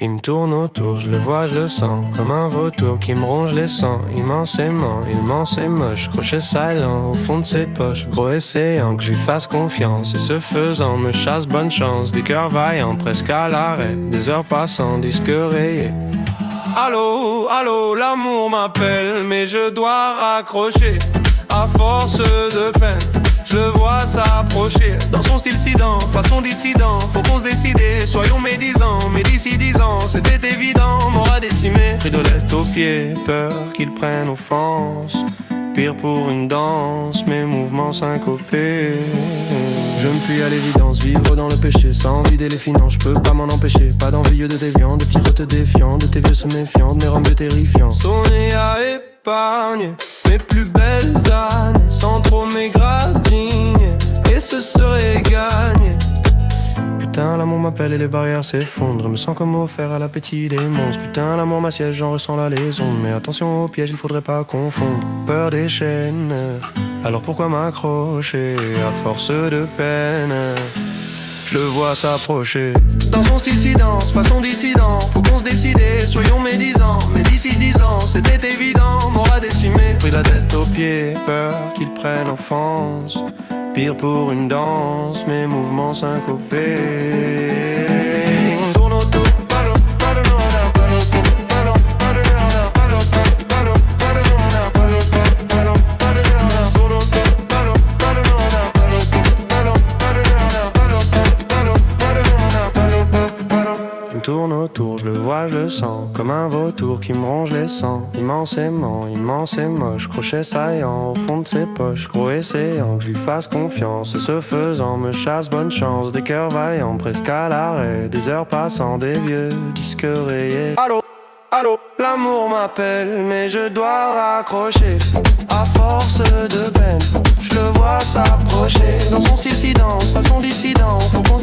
Il me tourne autour, je le vois, je le sens, comme un vautour qui me ronge les sangs. Immensément, immense et moche, crochet silent au fond de ses poches. Gros essayant que je lui fasse confiance, et ce faisant me chasse bonne chance. Des cœurs vaillants presque à l'arrêt, des heures passant, disques rayés. Allô, allô, l'amour m'appelle, mais je dois raccrocher. À force de peine, je le vois s'approcher. Dans son style sidant, façon dissident, faut qu'on se décide, soyons médisants. Mais d'ici 10 ans, c'était évident, m'aura décimé. Fridolette aux pieds, peur qu'il prenne offense. Pire pour une danse, mes mouvements syncopés. Je me plie à l'évidence, vivre dans le péché, sans vider les finances, je peux pas m'en empêcher. Pas d'envieux de tes viandes, de pires te défiant, de tes vieux se méfiant, de mes rembes terrifiants. Sonner à épargner mes plus belles années, sans trop m'égratigner, et ce serait gagné. Putain, l'amour m'appelle et les barrières s'effondrent. Je me sens comme offert à l'appétit des monstres. Putain, l'amour m'assiège, j'en ressens la liaison. Mais attention au piège, il faudrait pas confondre. Peur des chaînes, alors pourquoi m'accrocher à force de peine? Je le vois s'approcher. Dans son style sidance, façon dissident, faut qu'on se décide, soyons médisants. Mais d'ici 10 ans, c'était évident, m'aura décimé. Pris la tête aux pieds, peur qu'il prenne offense. Pire pour une danse, mes mouvements syncopés. On tourne autour. Tourne autour, je le vois, je le sens, comme un vautour qui me ronge les sangs. Immensément, immense et moche, crochet saillant au fond de ses poches. Gros essayant que je lui fasse confiance, et ce faisant me chasse bonne chance. Des cœurs vaillants presque à l'arrêt, des heures passant, des vieux disques rayés. Allô, allô, l'amour m'appelle, mais je dois raccrocher. À force de peine, je le vois s'approcher. Dans son style sidant, façon dissident, faut qu'on